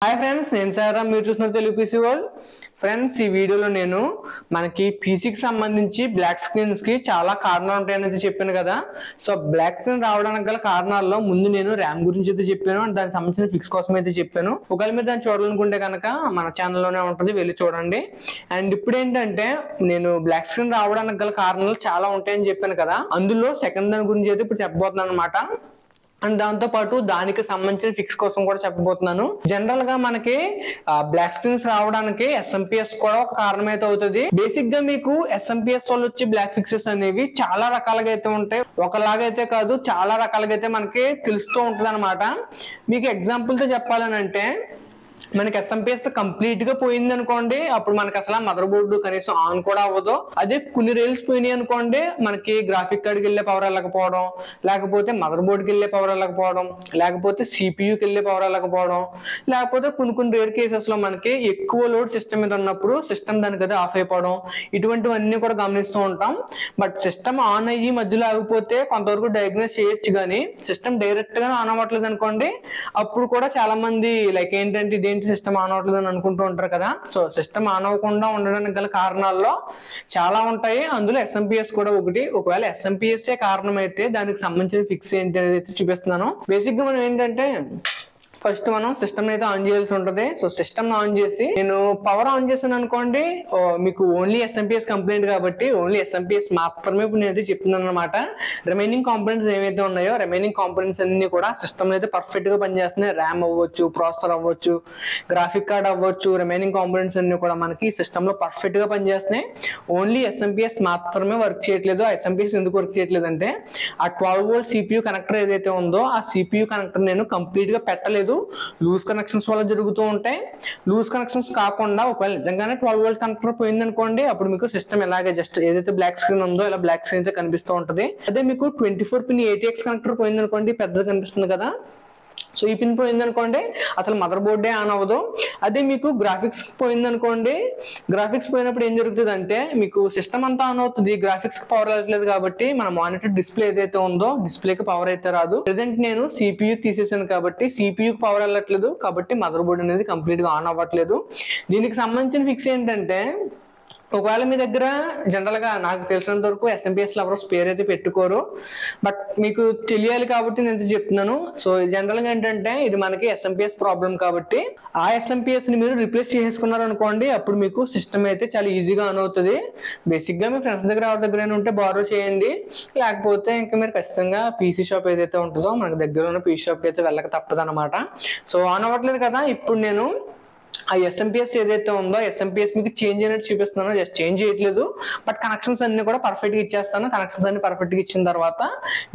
Hi friends, నేను సారా. మీరు చూస్తున్న తెలుగు పీసీ వరల్డ్. ఫ్రెండ్స్, ఈ వీడియోలో నేను మనకి పీసీకి సంబంధించి బ్లాక్ స్క్రీన్స్ కి చాలా కారణాలు ఉంటాయని చెప్పాను కదా. సో బ్లాక్ స్క్రీన్ రావడానికి గల కారణాల్లో ముందు నేను ర్యామ్ గురించి అయితే చెప్పాను అండ్ దానికి సంబంధించిన ఫిక్స్ కోసం అయితే చెప్పాను. ఒకవేళ మీరు దాన్ని చూడాలనుకుంటే కనుక మన ఛానల్లోనే ఉంటుంది, వెళ్ళి చూడండి. అండ్ ఇప్పుడు ఏంటంటే నేను బ్లాక్ స్క్రీన్ రావడానికి గల కారణాలు చాలా ఉంటాయని చెప్పాను కదా, అందులో సెకండ్ దాని గురించి అయితే ఇప్పుడు చెప్పబోతున్నాను అనమాట. అండ్ దాంతో పాటు దానికి సంబంధించిన ఫిక్స్ కోసం కూడా చెప్పబోతున్నాను. జనరల్ గా మనకి బ్లాక్ స్క్రీన్స్ రావడానికి ఎస్ఎంపిఎస్ కూడా ఒక కారణం అయితే అవుతుంది. బేసిక్ గా మీకు ఎస్ఎంపిఎస్ వాళ్ళు వచ్చి బ్లాక్ ఫిక్సెస్ అనేవి చాలా రకాలుగా అయితే ఉంటాయి. ఒకలాగైతే కాదు, చాలా రకాలుగా అయితే మనకి తెలుస్తూ ఉంటుంది అనమాట. మీకు ఎగ్జాంపుల్ తో చెప్పాలని అంటే, మనకి ఎస్ఎంపిఎస్ కంప్లీట్ గా పోయింది అనుకోండి, అప్పుడు మనకి అసలు మదర్ బోర్డు కనీసం ఆన్ కూడా అవ్వదు. అదే కొన్ని రైల్స్ పోయినాయి అనుకోండి, మనకి గ్రాఫిక్ కార్డ్కి వెళ్ళే పవర్ వెళ్ళకపోవడం, లేకపోతే మదర్ బోర్డుకి వెళ్ళే పవర్ వెళ్ళకపోవడం, లేకపోతే సిపియూకి వెళ్ళే పవర్ వెళ్ళకపోవడం, లేకపోతే కొన్ని రేర్ కేసెస్ లో మనకి ఎక్కువ లోడ్ సిస్టమ్ మీద ఉన్నప్పుడు సిస్టమ్ దానికి అయితే ఆఫ్ అయిపోవడం, ఇటువంటివన్నీ కూడా గమనిస్తూ ఉంటాం. బట్ సిస్టమ్ ఆన్ అయ్యి మధ్యలో ఆగిపోతే కొంతవరకు డయాగ్నోస్ చేయొచ్చు, కానీ సిస్టమ్ డైరెక్ట్ గా ఆన్ అవ్వట్లేదు అనుకోండి, అప్పుడు కూడా చాలా మంది లైక్ ఏంటంటే ఇదేంటి సిస్టమ్ ఆన్ అవ్వట్లేదు అని అనుకుంటూ ఉంటారు కదా. సో సిస్టమ్ ఆన్ అవ్వకుండా ఉండడానికి గల కారణాల్లో చాలా ఉంటాయి, అందులో ఎస్ఎంపిఎస్ కూడా ఒకటి. ఒకవేళ ఎస్ఎంపిఎస్ కారణం అయితే దానికి సంబంధించిన ఫిక్స్ ఏంటి అనేది అయితే చూపిస్తున్నాను. బేసిక్ గా మనం ఏంటంటే ఫస్ట్ మనం సిస్టమ్ అయితే ఆన్ చేయాల్సి ఉంటుంది. సో సిస్టమ్ ఆన్ చేసి నేను పవర్ ఆన్ చేసాను అనుకోండి, మీకు ఓన్లీ ఎస్ఎంపిఎస్ కంప్లైంట్ కాబట్టి ఓన్లీ ఎస్ఎంపిఎస్ మాత్రమే ఇప్పుడు నేనైతే చెప్తున్నాను అనమాట. రిమైనింగ్ కాంపోనెంట్స్ ఏవైతే ఉన్నాయో రిమైనింగ్ కాంపోనెంట్స్ అన్ని కూడా సిస్టమ్ అయితే పర్ఫెక్ట్ గా పనిచేస్తున్నాయి. ర్యామ్ అవ్వచ్చు, ప్రాసెసర్ అవ్వచ్చు, గ్రాఫిక్ కార్డ్ అవ్వచ్చు, రిమైనింగ్ కాంపోనెంట్స్ అన్ని కూడా మనకి సిస్టమ్ లో పర్ఫెక్ట్ గా పనిచేస్తున్నాయి. ఓన్లీ ఎస్ఎంపిఎస్ మాత్రమే వర్క్ చేయట్లేదు. ఆ ఎస్ఎంపిఎస్ ఎందుకు వర్క్ చేయట్లేదు అంటే, ఆ 12 వోల్ట్ సిపియూ కనెక్టర్ ఏదైతే ఉందో ఆ సిపియూ కనెక్టర్ నేను కంప్లీట్ గా పెట్టలేదు. లూజ్ కనెక్షన్స్ వల్ల జరుగుతూ ఉంటాయి. లూజ్ కనెక్షన్స్ కాకుండా ఒకవేళ నిజంగానే 12 వోల్ట్ కనెక్టర్ పోయింది అనుకోండి, అప్పుడు మీకు సిస్టమ్ ఎలాగే జస్ట్ ఏదైతే బ్లాక్ స్క్రీన్ ఉందో ఇలా బ్లాక్ స్క్రీన్ అయితే కనిపిస్తూ ఉంటుంది. అదే మీకు 24 పిన్ ATX కనెక్టర్ పోయింది అనుకోండి, పెద్దగా కనిపిస్తుంది కదా. సో ఈ పిన్ పోయింది అనుకోండి, అసలు మదర్ బోర్డే ఆన్ అవ్వదు. అదే మీకు గ్రాఫిక్స్ పోయింది అనుకోండి, గ్రాఫిక్స్ పోయినప్పుడు ఏం జరుగుతుంది అంటే మీకు సిస్టమ్ అంతా ఆన్ అవుతుంది, గ్రాఫిక్స్ కి పవర్ వెళ్ళట్లేదు కాబట్టి మన మానిటర్ డిస్ప్లే ఏదైతే ఉందో డిస్ప్లేకి పవర్ అయితే రాదు. ప్రెసెంట్ నేను సిపియూ తీసేసాను కాబట్టి సిపియూకి పవర్ వెళ్ళట్లేదు, కాబట్టి మదర్ బోర్డ్ అనేది కంప్లీట్ గా ఆన్ అవ్వట్లేదు. దీనికి సంబంధించిన ఫిక్స్ ఏంటంటే, ఒకవేళ మీ దగ్గర జనరల్ గా నాకు తెలిసినంత వరకు ఎస్ఎంపిఎస్ లో ఎవరో స్పేర్ అయితే పెట్టుకోరు, బట్ మీకు తెలియాలి కాబట్టి నేను చెప్తున్నాను. సో జనరల్ గా ఏంటంటే ఇది మనకి ఎస్ఎంపిఎస్ ప్రాబ్లం కాబట్టి ఆ ఎస్ఎంపిఎస్ ని మీరు రిప్లేస్ చేసుకున్నారు అనుకోండి, అప్పుడు మీకు సిస్టమ్ అయితే చాలా ఈజీగా ఆన్ అవుతుంది. బేసిక్ గా మీ ఫ్రెండ్స్ దగ్గర ఎవరి దగ్గర ఉంటే బారో చేయండి, లేకపోతే ఇంకా మీరు ఖచ్చితంగా పీసీ షాప్ ఏదైతే ఉంటుందో మనకి దగ్గర ఉన్న పీసీ షాప్ అయితే వెళ్ళక తప్పదు అనమాట. సో ఆన్ అవ్వట్లేదు కదా, ఇప్పుడు నేను ఆ ఎస్ఎంపిఎస్ ఏదైతే ఉందో ఎస్ఎంపిఎస్ మీకు చేంజ్ అయినట్టు చూపిస్తున్నాను. జస్ట్ చేంజ్ చేయట్లేదు, బట్ కనెక్షన్స్ అన్ని కూడా పర్ఫెక్ట్ గా ఇచ్చేస్తాను. కనెక్షన్స్ అన్ని పర్ఫెక్ట్ గా ఇచ్చిన తర్వాత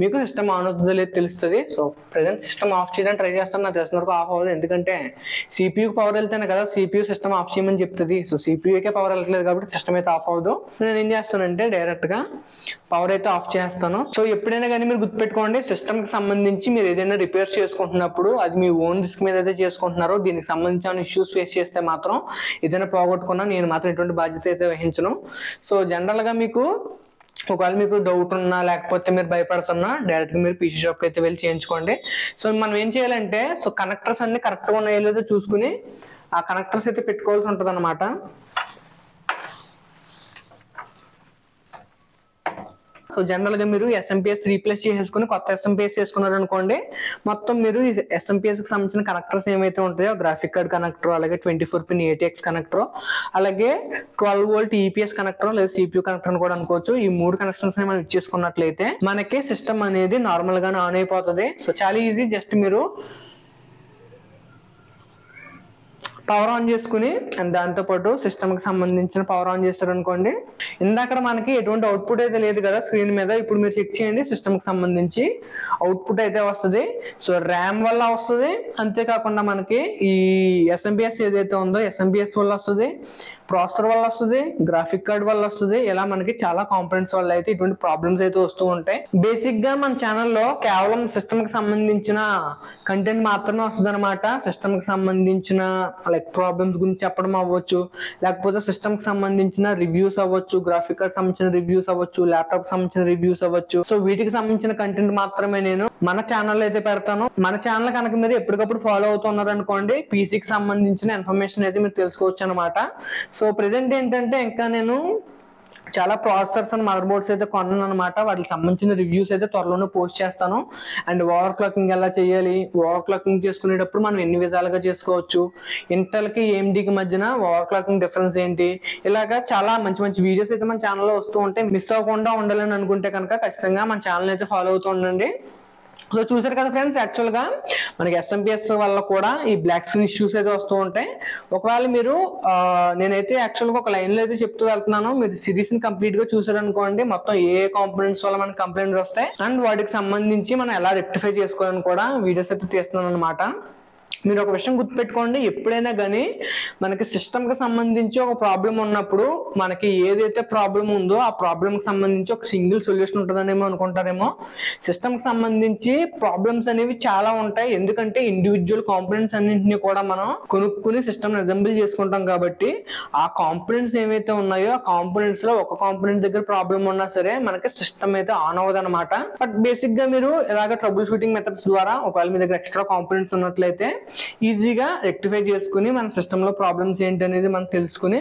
మీకు సిస్టమ్ ఆన్ అవుతుందో లేదు తెలుస్తుంది. సో ప్రెసెంట్ సిస్టమ్ ఆఫ్ చేయడానికి ట్రై చేస్తాను. నాకు తెలిసిన వరకు ఆఫ్ అవ్వదు, ఎందుకంటే సిపియూకి పవర్ వెళ్తేనే కదా సిపియూ సిస్టమ్ ఆఫ్ చేయమని చెప్తుంది. సో సిపియూకే పవర్ వెళ్ళట్లేదు కాబట్టి సిస్టమ్ అయితే ఆఫ్ అవ్వదు. నేను ఏం చేస్తానంటే డైరెక్ట్ గా పవర్ అయితే ఆఫ్ చేస్తాను. సో ఎప్పుడైనా కానీ మీరు గుర్తుపెట్టుకోండి, సిస్టమ్ కి సంబంధించి మీరు ఏదైనా రిపేర్ చేసుకుంటున్నప్పుడు అది మీ ఓన్ రిస్క్ మీద అయితే చేసుకుంటున్నారో, దీనికి సంబంధించిన ఇష్యూస్ ఫేస్ చేస్తే మాత్రం ఏదైనా పోగొట్టుకున్నా నేను మాత్రం ఎటువంటి బాధ్యత అయితే వహించను. సో జనరల్ గా మీకు ఒకవేళ మీకు డౌట్ ఉన్నా లేకపోతే మీరు భయపడుతున్నా డైరెక్ట్ గా మీరు పీసీ షాప్ అయితే వెళ్ళి చేయించుకోండి. సో మనం ఏం చేయాలంటే, సో కనెక్టర్స్ అన్ని కరెక్ట్ గా ఉన్నాయో లేదో చూసుకుని ఆ కనెక్టర్స్ అయితే పెట్టుకోవాల్సి ఉంటుంది అనమాట. సో జనరల్ గా మీరు ఎస్ఎంపిఎస్ రీప్లేస్ చేసుకుని కొత్త ఎస్ఎంపిఎస్ చేసుకున్నారు అనుకోండి, మొత్తం మీరు ఎస్ఎంపిఎస్ కి సంబంధించిన కనెక్టర్స్ ఏమైతే ఉంటాయో గ్రాఫిక్ కార్డ్ కనెక్టర్, అలాగే 24 పిన్ ATX కనెక్టర్, అలాగే 12 వోల్ట్ EPS కనెక్టర్ లేదా CPU కనెక్టర్ కూడా అనుకోవచ్చు. ఈ 3 కనెక్షన్స్ మనం ఇచ్చేసుకున్నట్లయితే మనకి సిస్టమ్ అనేది నార్మల్ గానే ఆన్ అయిపోతుంది. సో చాలా ఈజీ, జస్ట్ మీరు పవర్ ఆన్ చేసుకుని అండ్ దాంతో పాటు సిస్టమ్ కి సంబంధించిన పవర్ ఆన్ చేస్తారు అనుకోండి, ఇందాక మనకి ఎటువంటి అవుట్పుట్ అయితే లేదు కదా స్క్రీన్ మీద, ఇప్పుడు మీరు చెక్ చేయండి సిస్టమ్ కి సంబంధించి అవుట్పుట్ అయితే వస్తుంది. సో ర్యామ్ వల్ల వస్తుంది, అంతేకాకుండా మనకి ఈ ఎస్ఎంపిఎస్ ఏదైతే ఉందో ఎస్ఎంపిఎస్ వల్ల వస్తుంది, ప్రాసెసర్ వల్ల వస్తుంది, గ్రాఫిక్ కార్డ్ వల్ల వస్తుంది. ఇలా మనకి చాలా కాంపోనెంట్స్ వల్ల అయితే ఇటువంటి ప్రాబ్లమ్స్ అయితే వస్తూ ఉంటాయి. బేసిక్ గా మన ఛానల్లో కేవలం సిస్టమ్ కి సంబంధించిన కంటెంట్ మాత్రమే వస్తుంది అనమాట. సిస్టమ్ కి సంబంధించిన లైక్ ప్రాబ్లమ్స్ గురించి చెప్పడం అవ్వచ్చు, లేకపోతే సిస్టమ్ కి సంబంధించిన రివ్యూస్ అవ్వచ్చు, గ్రాఫిక్ కార్డ్ సంబంధించిన రివ్యూస్ అవ్వచ్చు, ల్యాప్టాప్ సంబంధించిన రివ్యూస్ అవ్వచ్చు. సో వీటికి సంబంధించిన కంటెంట్ మాత్రమే నేను మన ఛానల్ అయితే పెడతాను. మన ఛానల్ కనుక మీరు ఎప్పటికప్పుడు ఫాలో అవుతున్నారు అనుకోండి, పీసీకి సంబంధించిన ఇన్ఫర్మేషన్ అయితే మీరు తెలుసుకోవచ్చు అనమాట. సో ప్రెసెంట్ ఏంటంటే ఇంకా నేను చాలా ప్రాసెసర్స్ అండ్ మదర్ బోర్డ్స్ అయితే కొన్నాను అనమాట. వాటికి సంబంధించిన రివ్యూస్ అయితే త్వరలోనే పోస్ట్ చేస్తాను. అండ్ ఓవర్ క్లాకింగ్ ఎలా చేయాలి, ఓవర్ క్లాకింగ్ చేసుకునేటప్పుడు మనం ఎన్ని విధాలుగా చేసుకోవచ్చు, ఇంటెల్ కి AMD కి మధ్యన ఓవర్ క్లాకింగ్ డిఫరెన్స్ ఏంటి, ఇలాగా చాలా మంచి మంచి వీడియోస్ అయితే మన ఛానల్లో వస్తూ ఉంటాయి. మిస్ అవ్వకుండా ఉండాలని అనుకుంటే కనుక ఖచ్చితంగా మన ఛానల్ అయితే ఫాలో అవుతూ ఉండండి. సో చూసారు కదా ఫ్రెండ్స్, యాక్చువల్ గా మనకి SMPS వల్ల కూడా ఈ బ్లాక్ స్క్రీన్ ఇష్యూస్ అయితే వస్తూ ఉంటాయి. ఒకవేళ మీరు నేనైతే యాక్చువల్ గా ఒక లైన్ లో అయితే చెప్తూ వెళ్తున్నాను, మీరు సిరీస్ ని కంప్లీట్ గా చూసారు అనుకోండి, మొత్తం ఏ కాంపోనెంట్స్ వల్ల మనకి కంప్లైంట్స్ వస్తాయి అండ్ వాటికి సంబంధించి మనం ఎలా రెక్టిఫై చేసుకోవాలని కూడా వీడియోస్ అయితే తీస్తున్నాను అనమాట. మీరు ఒక విషయం గుర్తుపెట్టుకోండి, ఎప్పుడైనా కానీ మనకి సిస్టమ్ కి సంబంధించి ఒక ప్రాబ్లం ఉన్నప్పుడు మనకి ఏదైతే ప్రాబ్లం ఉందో ఆ ప్రాబ్లం కి సంబంధించి ఒక సింగిల్ సొల్యూషన్ ఉంటుందనేమో అనుకుంటారేమో. సిస్టమ్ కి సంబంధించి ప్రాబ్లమ్స్ అనేవి చాలా ఉంటాయి, ఎందుకంటే ఇండివిజువల్ కాంపోనెంట్స్ అన్నింటినీ కూడా మనం కొనుక్కుని సిస్టమ్ అసెంబుల్ చేసుకుంటాం కాబట్టి ఆ కాంపోనెంట్స్ ఏవైతే ఉన్నాయో ఆ కాంపోనెంట్స్ లో ఒక కాంపోనెంట్ దగ్గర ప్రాబ్లం ఉన్నా సరే మనకి సిస్టమ్ అయితే ఆన్ అవ్వదు అనమాట. బట్ బేసిక్ గా మీరు ఇలాగ ట్రబుల్ షూటింగ్ మెథడ్స్ ద్వారా ఒకవేళ మీ దగ్గర ఎక్స్ట్రా కాంపోనెంట్స్ ఉన్నట్లయితే ఈజీగా రెక్టిఫై చేసుకుని మన సిస్టమ్ లో ప్రాబ్లమ్స్ ఏంటి అనేది మనం తెలుసుకుని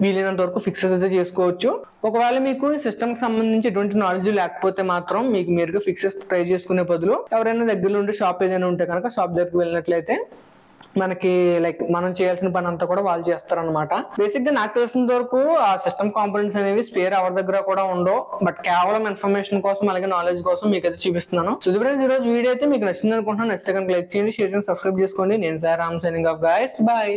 వీలైనంత వరకు ఫిక్సెస్ అయితే చేసుకోవచ్చు. ఒకవేళ మీకు సిస్టమ్ కి సంబంధించి ఎటువంటి నాలెడ్జ్ లేకపోతే మాత్రం మీకు మీరుగా ఫిక్సెస్ ట్రై చేసుకునే బదులు ఎవరైనా దగ్గరలో ఉండే షాప్ ఏదైనా ఉంటే కనుక షాప్ దగ్గరికి వెళ్ళినట్లయితే మనకి లైక్ మనం చేయాల్సిన పని అంతా కూడా వాళ్ళు చేస్తారనమాట. బేసిక్ గా నాకు తెలిసినంత వరకు ఆ సిస్టమ్ కాంపోనెంట్స్ అనేవి స్పేర్ ఎవరి దగ్గర కూడా ఉండవు, బట్ కేవలం ఇన్ఫర్మేషన్ కోసం అలాగే నాలెడ్జ్ కోసం మీకు అయితే చూపిస్తున్నాను. సో ఫ్రెండ్స్, ఈ రోజు వీడియో అయితే మీకు నచ్చింది అనుకుంటున్నాను. నచ్చితే కనుక లైక్ చేయండి, షేర్ చేయండి, సబ్స్క్రైబ్ చేసుకోండి. నేను sir Ram signing off guys, by.